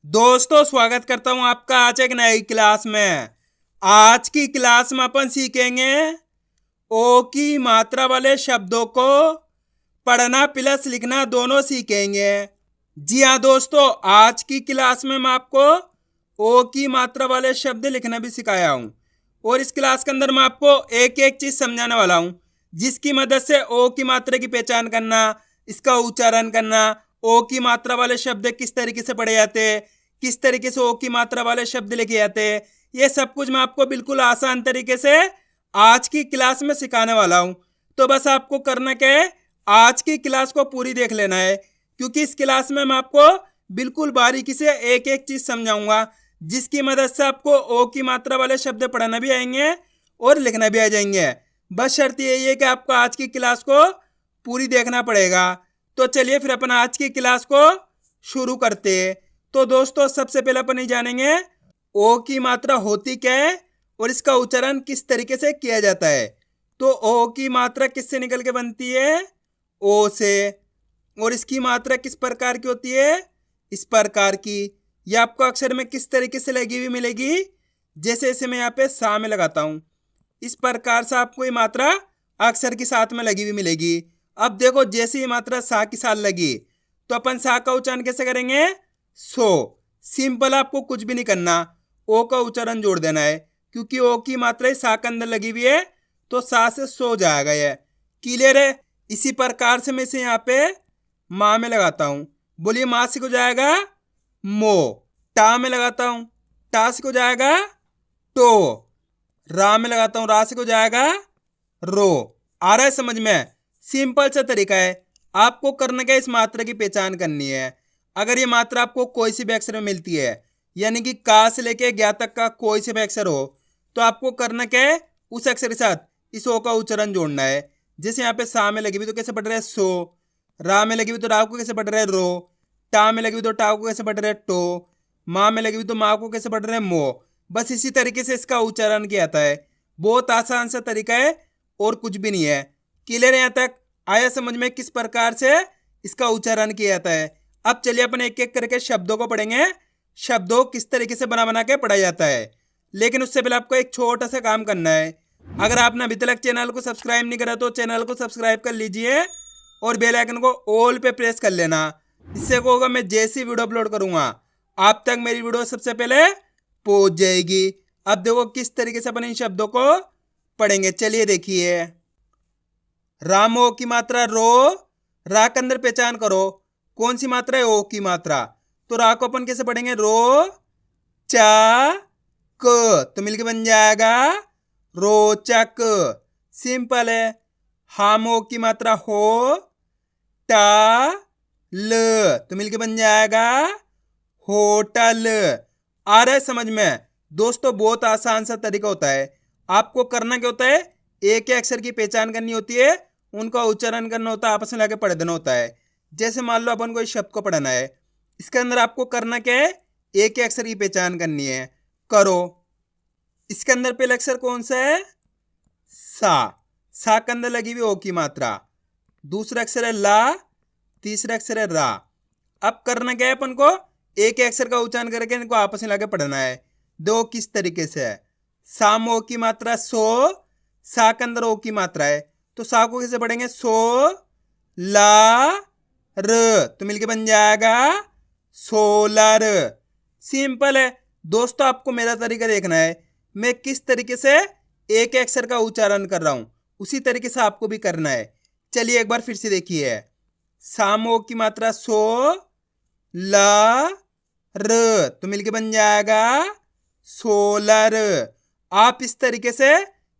दोस्तों स्वागत करता हूं आपका आज एक नई क्लास में। आज की क्लास में अपन सीखेंगे ओ की मात्रा वाले शब्दों को पढ़ना प्लस लिखना दोनों सीखेंगे। जी हाँ दोस्तों, आज की क्लास में मैं आपको ओ की मात्रा वाले शब्द लिखना भी सिखाया हूँ और इस क्लास के अंदर मैं आपको एक एक चीज समझाने वाला हूँ जिसकी मदद से ओ की मात्रा की पहचान करना, इसका उच्चारण करना, ओ की मात्रा वाले शब्द किस तरीके से पढ़े जाते हैं, किस तरीके से ओ की मात्रा वाले शब्द लिखे जाते हैं, ये सब कुछ मैं आपको बिल्कुल आसान तरीके से आज की क्लास में सिखाने वाला हूँ। तो बस आपको करना क्या है, आज की क्लास को पूरी देख लेना है क्योंकि इस क्लास में मैं आपको बिल्कुल बारीकी से एक एक चीज समझाऊंगा जिसकी मदद से आपको ओ की मात्रा वाले शब्द पढ़ना भी आएंगे और लिखना भी आ जाएंगे। बस शर्त यही है कि आपको आज की क्लास को पूरी देखना पड़ेगा। तो चलिए फिर अपन आज की क्लास को शुरू करते हैं। तो दोस्तों सबसे पहले अपन ये जानेंगे ओ की मात्रा होती क्या है और इसका उच्चारण किस तरीके से किया जाता है। तो ओ की मात्रा किससे निकल के बनती है? ओ से। और इसकी मात्रा किस प्रकार की होती है? इस प्रकार की। यह आपको अक्षर में किस तरीके से लगी हुई मिलेगी? जैसे जैसे मैं यहाँ पे सा में लगाता हूँ इस प्रकार से आपको ये मात्रा अक्षर के साथ में लगी हुई मिलेगी। अब देखो जैसे ये मात्रा सा के साथ लगी तो अपन सा का उच्चारण कैसे करेंगे? सो। सिंपल, आपको कुछ भी नहीं करना, ओ का उच्चारण जोड़ देना है क्योंकि ओ की मात्रा सा के अंदर लगी हुई है तो सा से सो जाएगा। ये क्लियर है? इसी प्रकार से मैं इसे यहाँ पे माँ में लगाता हूँ। बोलिए माँ से हो जाएगा मो। टा में लगाता हूँ, टा से हो जाएगा टो। रा में लगाता हूँ, रा से हो जाएगा रो। आ रहा है समझ में? सिंपल सा तरीका है। आपको करना क्या, इस मात्रा की पहचान करनी है। अगर ये मात्रा आपको कोई सी भी अक्षर में मिलती है यानी कि का से लेके ज्ञा तक का कोई से भी अक्षर हो तो आपको करना क्या है, उस अक्षर के साथ इस ओ का उच्चारण जोड़ना है। जैसे यहाँ पे सा में लगी हुई तो कैसे पढ़ रहा है? सो। रा में लगी हुई तो रा को कैसे पढ़ रहा है? रो। टा में लगी हुई तो टा को कैसे पढ़ रहा है? टो। माँ में लगी हुई तो माँ को कैसे पढ़ रहे हैं? मो। बस इसी तरीके से इसका उच्चारण किया जाता है। बहुत आसान सा तरीका है और कुछ भी नहीं है। क्लियर है? यहाँ तक आया समझ में किस प्रकार से इसका उच्चारण किया जाता है? अब चलिए अपन एक एक करके शब्दों को पढ़ेंगे, शब्दों किस तरीके से बना बना के पढ़ा जाता है। लेकिन उससे पहले आपको एक छोटा सा काम करना है। अगर आपने अभी तक चैनल को सब्सक्राइब नहीं करा तो चैनल को सब्सक्राइब कर लीजिए और बेल आइकन को ऑल पे प्रेस कर लेना। इससे क्या होगा, मैं जैसी वीडियो अपलोड करूंगा आप तक मेरी वीडियो सबसे पहले पहुंच जाएगी। अब देखो किस तरीके से अपन इन शब्दों को पढ़ेंगे। चलिए देखिए, रामो की मात्रा रो। रा के अंदर पहचान करो कौन सी मात्रा है? ओ की मात्रा। तो रा को अपन कैसे पढ़ेंगे? रो चा क, तो मिलके बन जाएगा रोचक। सिंपल है। हामो की मात्रा हो टा ल, तो मिलके बन जाएगा होटल। आ रहा है समझ में? दोस्तों बहुत आसान सा तरीका होता है। आपको करना क्या होता है, एक एक अक्षर की पहचान करनी होती है, उनका उच्चारण करना होता है, आपस में लाके पढ़ देना होता है। जैसे मान लो अपन को इस शब्द को पढ़ना है, इसके अंदर आपको करना क्या है, एक एक अक्षर की पहचान करनी है। करो। इसके अंदर पहला अक्षर कौन सा है? सा। सा के अंदर लगी हुई ओ की मात्रा। दूसरा अक्षर है ला, तीसरा अक्षर है रा। अब करना क्या है अपन को, एक अक्षर का उच्चारण करके इनको आपस में लाके पढ़ना है। दो किस तरीके से है? साम ओ की मात्रा सो, सा के अंदर ओ की मात्रा है तो सा को कैसे पढ़ेंगे? सो ला र, तो मिलके बन जाएगा सोलर। सिंपल है। दोस्तों आपको मेरा तरीका देखना है, मैं किस तरीके से एक अक्षर का उच्चारण कर रहा हूं उसी तरीके से आपको भी करना है। चलिए एक बार फिर से देखिए, सामो की मात्रा सो ला र, तो मिलके बन जाएगा सोलर। आप इस तरीके से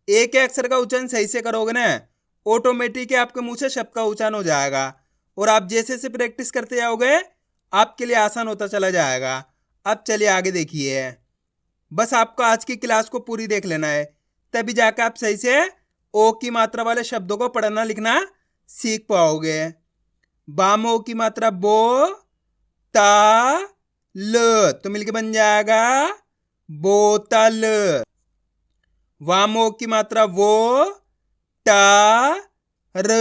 एक अक्षर का उच्चारण सही से करोगे ना, ऑटोमेटिक आपके मुंह से शब्द का उच्चारण हो जाएगा और आप जैसे जैसे प्रैक्टिस करते जाओगे आपके लिए आसान होता चला जाएगा। अब चलिए आगे देखिए, बस आपको आज की क्लास को पूरी देख लेना है तभी जाकर आप सही से ओ की मात्रा वाले शब्दों को पढ़ना लिखना सीख पाओगे। बामो की मात्रा बो ता ल, तो मिलके बन जाएगा बोतल। वामो की मात्रा वो टा र,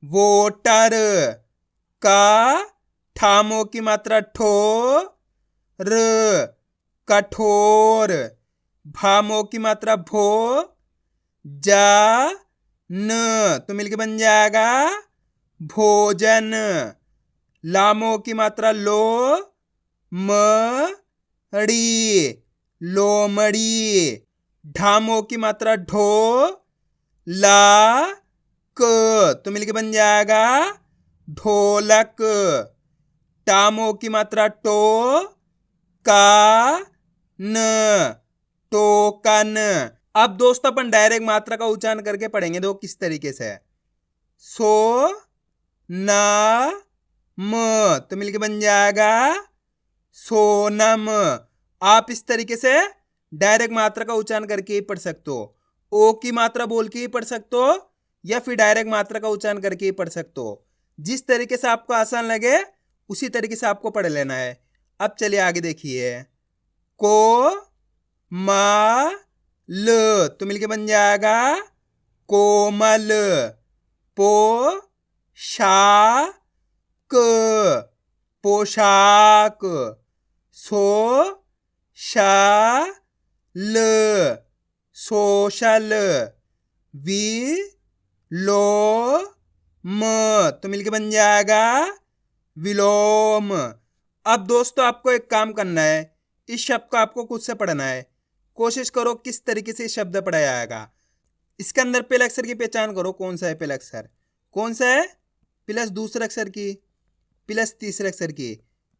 वोटर। का ठामो की मात्रा ठो र कठोर। भामो की मात्रा भो, जा न तो मिलके बन जाएगा भोजन। लामो की मात्रा लो, म ड़ी लोमड़ी। ढामो की मात्रा ढो, ला क तो मिलके बन जाएगा ढोलक। टामो की मात्रा टो, का न टोकन। अब दोस्तों अपन डायरेक्ट मात्रा का उच्चारण करके पढ़ेंगे। देखो किस तरीके से है। सो ना म तो मिलके बन जाएगा सोनम। आप इस तरीके से डायरेक्ट मात्रा का उच्चारण करके ही पढ़ सकते हो। ओ की मात्रा बोल के ही पढ़ सकते हो या फिर डायरेक्ट मात्रा का उच्चारण करके ही पढ़ सकते हो। जिस तरीके से आपको आसान लगे उसी तरीके से आपको पढ़ लेना है। अब चलिए आगे देखिए। को मा ल तो मिलके बन जाएगा कोमल। पो शा क पोशाक। सो शा ल सोशल। वी लो म तो मिलके बन जाएगा विलोम। अब दोस्तों आपको एक काम करना है, इस शब्द को आपको खुद से पढ़ना है। कोशिश करो किस तरीके से शब्द पढ़ा जाएगा। इसके अंदर पहले अक्षर की पहचान करो, कौन सा है पहला अक्षर, कौन सा है, प्लस दूसरे अक्षर की, प्लस तीसरे अक्षर की।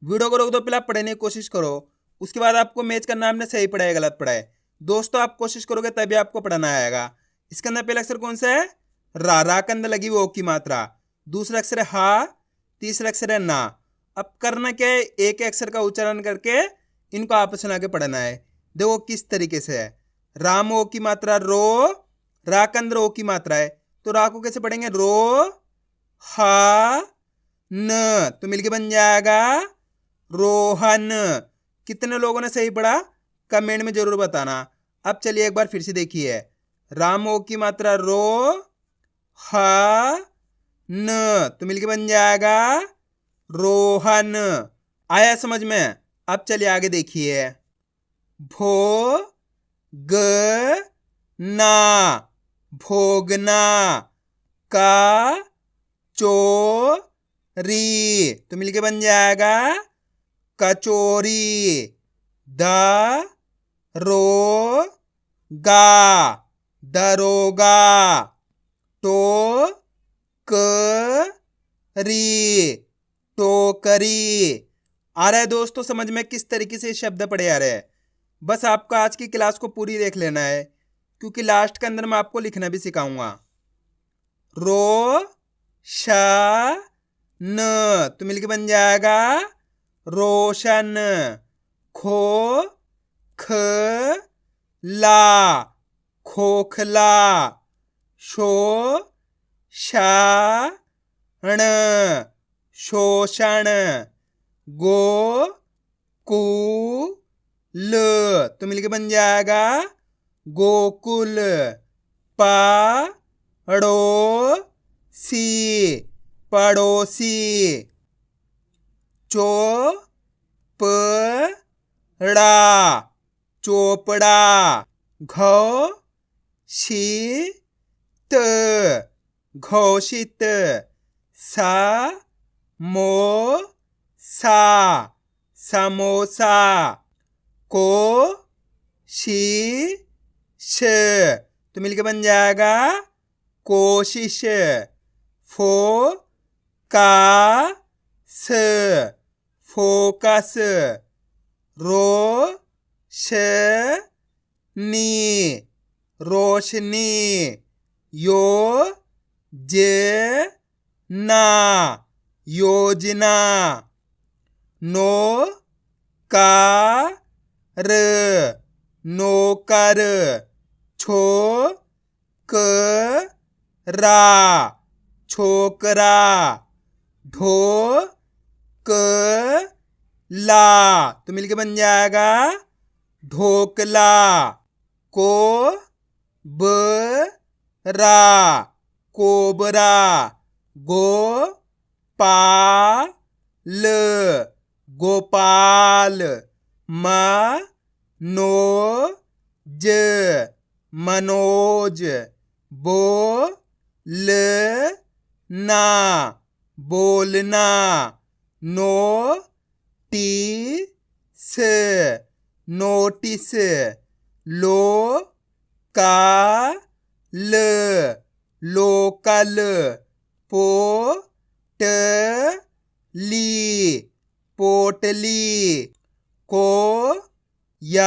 वीडियो को रोक दो, पहले आप पढ़ने की कोशिश करो, उसके बाद आपको मैच करना, आपने सही पढ़ा है गलत पढ़ा है। दोस्तों आप कोशिश करोगे तभी आपको पढ़ना आएगा। इसके अंदर पहला अक्षर कौन सा है, रा के अंदर लगी वो की मात्रा। दूसरा अक्षर है हा, तीसरा अक्षर है ना। अब करना क्या है, एक अक्षर का उच्चारण करके इनको आपस में आगे पढ़ना है। देखो किस तरीके से है। राम ओ की मात्रा रो, रा के अंदर ओ की मात्रा है तो रा को कैसे पढ़ेंगे, रो हा न तो मिलके बन जाएगा रोहन। कितने लोगों ने सही पढ़ा कमेंट में जरूर बताना। अब चलिए एक बार फिर से देखिए। रामो की मात्रा रो, हा न तो मिलके बन जाएगा रोहन। आया समझ में। अब चलिए आगे देखिए। भो ग ना भोगना। का चो री तो मिलके बन जाएगा कचोरी। द रो गा दरोगा। टो क री टोकरी। आ रहा है दोस्तों समझ में किस तरीके से शब्द पढ़े आ रहे हैं। बस आपको आज की क्लास को पूरी देख लेना है, क्योंकि लास्ट के अंदर मैं आपको लिखना भी सिखाऊंगा। रो शा न तो मिलके बन जाएगा रोशन। खो ख ला खोखला। शो शा ण शोषण। गो कु ल तो मिलके बन जाएगा गोकुल। पा ड़ो सी पड़ोसी। चो प ड़ा चोपड़ा। घो शी त घोषित। सा मो सा समोसा। को शी श तो मिलके बन जाएगा कोशिश। फो का स फोकस। रो श नी रोशनी। यो ज ना योजना। नो का र नौकर। छो क रा छोकरा। ढो क ला तो मिलके बन जाएगा ढोकला। को ब रा कोबरा। गो पा ल गोपाल। मनोज मनोज, बोलना बोलना, नोटिस नोटिस, लोकल लोकल, पोटली पोटली, कोयल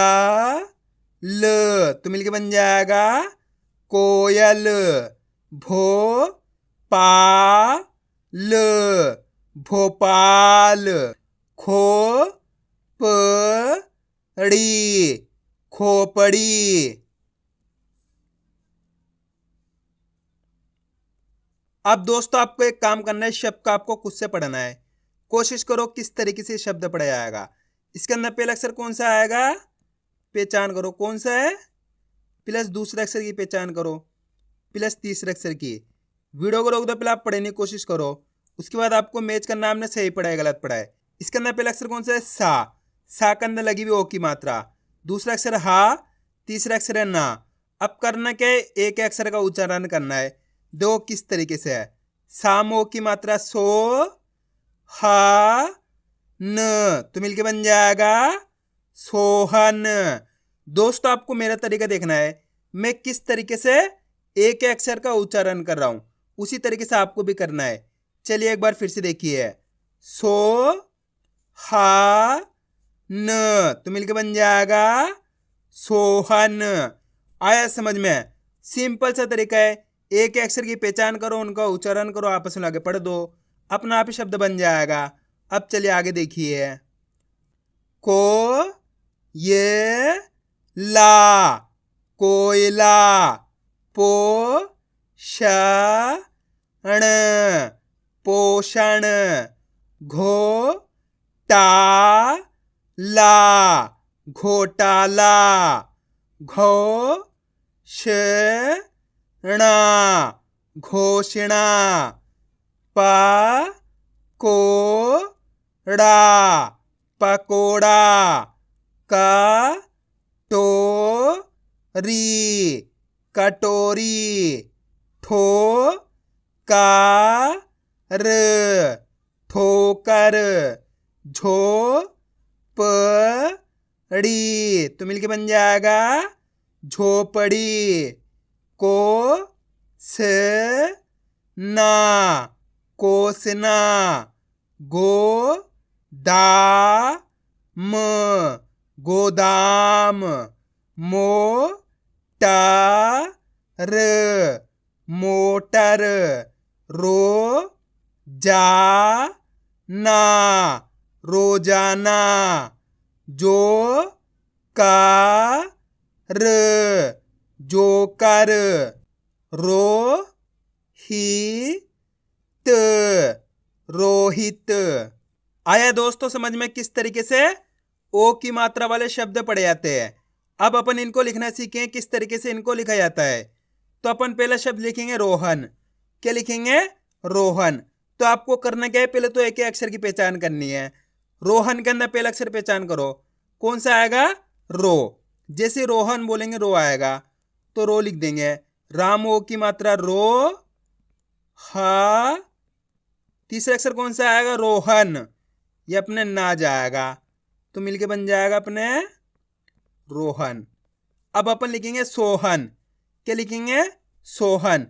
तो मिलके बन जाएगा कोयल, भोपाल भोपाल, खोपड़ी खोपड़ी। अब दोस्तों आपको एक काम करना है, शब्द का आपको खुद से पढ़ना है। कोशिश करो किस तरीके से शब्द पढ़ा जाएगा। इसके अंदर पहला अक्षर कौन सा आएगा, पहचान करो कौन सा है, प्लस दूसरे अक्षर की पहचान करो, प्लस तीसरे अक्षर की। वीडियो को रोक दो, पहले आप पढ़ने की कोशिश करो, उसके बाद आपको मैच करना, आपने सही पढ़ा है गलत पढ़ा है। इसके अंदर पहला अक्षर कौन सा है, सा के अंदर लगी हुई ओ की मात्रा, दूसरा अक्षर हा, तीसरा अक्षर है ना। अब करना क्या है, एक अक्षर का उच्चारण करना है। दो किस तरीके से है, सामो की मात्रा सो, हा न तो मिलके बन जाएगा सोहन। दोस्तों आपको मेरा तरीका देखना है, मैं किस तरीके से एक अक्षर का उच्चारण कर रहा हूं, उसी तरीके से आपको भी करना है। चलिए एक बार फिर से देखिए, सो हा न तो मिलके बन जाएगा सोहन। आया समझ में? सिंपल सा तरीका है, एक अक्षर की पहचान करो, उनका उच्चारण करो, आपस में आगे पढ़ दो, अपना आप ही शब्द बन जाएगा। अब चलिए आगे देखिए, को ये ला कोयला, पोषण पोषण, घोटाला घोटाला, घोषणा घोषणा, पकोड़ा पकोड़ा, कटोरी कटोरी, ठोकर ठोकर, झोपड़ी तो मिलके बन जाएगा झोपड़ी, कोसना कोसना, गोदाम गोदाम, मोटर मोटर, रोजाना रोजाना, जोकर जोकर, रोहित रोहित। आया दोस्तों समझ में किस तरीके से ओ की मात्रा वाले शब्द पढ़े जाते हैं। अब अपन इनको लिखना सीखें, किस तरीके से इनको लिखा जाता है। तो अपन पहला शब्द लिखेंगे रोहन। क्या लिखेंगे, रोहन। तो आपको करना क्या है, पहले तो एक अक्षर की पहचान करनी है। रोहन के अंदर पहला अक्षर पहचान करो, कौन सा आएगा, रो। जैसे रोहन बोलेंगे रो आएगा, तो रो लिख देंगे। राम ओ की मात्रा रो, हा, तीसरा अक्षर कौन सा आएगा, रोहन, ये अपने ना जाएगा, तो मिलके बन जाएगा अपने रोहन। अब अपन लिखेंगे सोहन। क्या लिखेंगे, सोहन।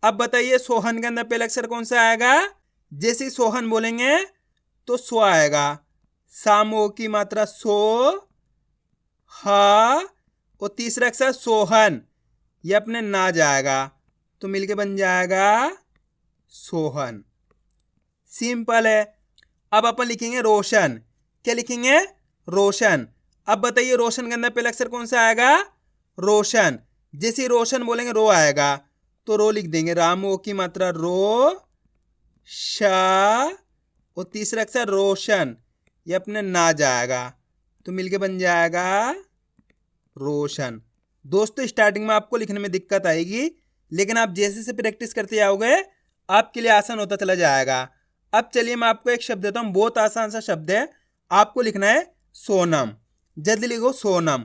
अब बताइए सोहन के अंदर पहला अक्षर कौन सा आएगा, जैसे सोहन बोलेंगे तो सो आएगा, सामो की मात्रा सो, हा, और तीसरा अक्षर सोहन, ये अपने ना जाएगा, तो मिलके बन जाएगा सोहन। सिंपल है। अब अपन लिखेंगे रोशन। क्या लिखेंगे, रोशन। अब बताइए रोशन के अंदर पहला अक्षर कौन सा आएगा, रोशन। जैसे रोशन बोलेंगे रो आएगा, तो रो लिख देंगे, राम ओ की मात्रा रो, शा, और तीसरा अक्षर रोशन, ये अपने ना जाएगा, तो मिलके बन जाएगा रोशन। दोस्तों स्टार्टिंग में आपको लिखने में दिक्कत आएगी, लेकिन आप जैसे से प्रैक्टिस करते जाओगे आपके लिए आसान होता चला जाएगा। अब चलिए मैं आपको एक शब्द देता हूँ, बहुत आसान सा शब्द है, आपको लिखना है सोनम। जल्दी लिखो सोनम।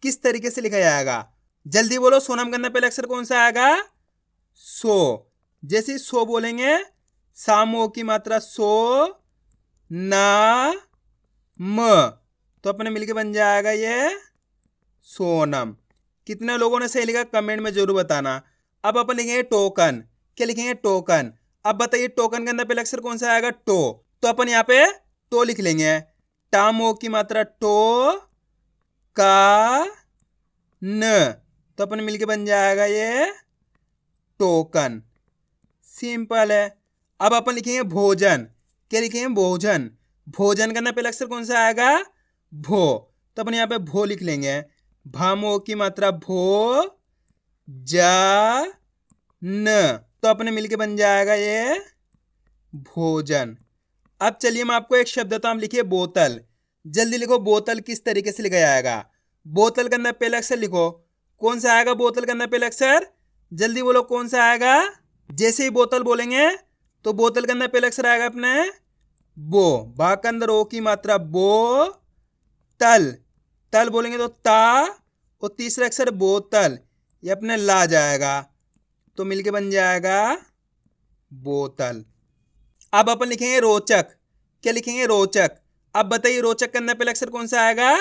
किस तरीके से लिखा जाएगा? जल्दी बोलो, सोनम के अंदर पहले अक्षर कौन सा आएगा? सो। जैसे सो बोलेंगे, सामो की मात्रा सो, ना म, तो अपने मिलके बन जाएगा ये सोनम। कितने लोगों ने सही लिखा कमेंट में जरूर बताना। अब अपन लिखेंगे टोकन। क्या लिखेंगे? टोकन। अब बताइए टोकन के अंदर पहले अक्षर कौन सा आएगा? टो। तो अपन यहाँ पे टो लिख लेंगे। टामो की मात्रा टो, का न, तो अपन मिलके बन जाएगा ये टोकन। सिंपल है। अब अपन लिखेंगे भोजन। क्या लिखेंगे? भोजन। भोजन के अंदर पहले अक्षर कौन सा आएगा? भो। तो अपन यहाँ पे भो लिख लेंगे। भामो की मात्रा भो, जा न, तो अपने मिलके बन जाएगा ये भोजन। अब चलिए मैं आपको एक शब्द देता हूं, लिखिए बोतल। जल्दी लिखो, बोतल किस तरीके से लिखा जाएगा? बोतल के अंदर पहला अक्षर लिखो। कौन सा आएगा बोतल के अंदर पहला अक्षर? जल्दी बोलो कौन सा आएगा? जैसे ही बोतल बोलेंगे तो बोतल के अंदर पहला अक्षर आएगा अपने बो। बा के अंदर ओ की मात्रा बो, तल। तल बोलेंगे तो ता, और तीसरा अक्षर बोतल, ये अपने ला जाएगा, तो मिलके बन जाएगा बोतल। अब अपन लिखेंगे रोचक। क्या लिखेंगे? रोचक। अब बताइए रोचक के अंदर पहला अक्षर कौन सा आएगा?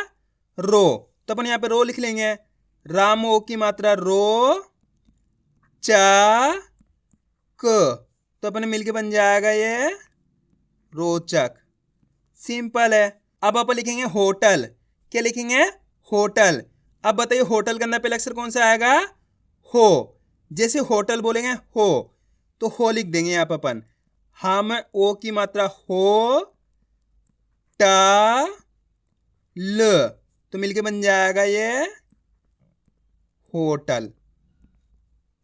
रो। तो अपन यहाँ पे रो लिख लेंगे। राम ओ की मात्रा रो, चा क, तो अपन मिलके बन जाएगा ये रोचक। सिंपल है। अब अपन लिखेंगे होटल। क्या लिखेंगे? होटल। अब बताइए होटल के अंदर पहला अक्षर कौन सा आएगा? हो। जैसे होटल बोलेंगे हो, तो हो लिख देंगे यहाँ पर अपन। हाँ में ओ की मात्रा हो, टा ल, तो मिलके बन जाएगा ये होटल।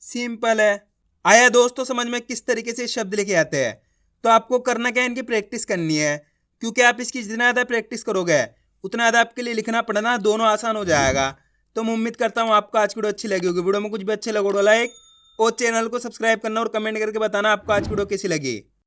सिंपल है। आया दोस्तों समझ में किस तरीके से शब्द लिखे जाते हैं? तो आपको करना क्या है, इनकी प्रैक्टिस करनी है, क्योंकि आप इसकी जितना ज़्यादा प्रैक्टिस करोगे उतना ज़्यादा आपके लिए लिखना पढ़ना दोनों आसान हो जाएगा। तो मैं उम्मीद करता हूँ आपको आज की वीडियो अच्छी लगी होगी। वीडियो में कुछ भी अच्छे लगे तो लाइक और चैनल को सब्सक्राइब करना और कमेंट करके बताना आपको आज की वीडियो कैसी लगी।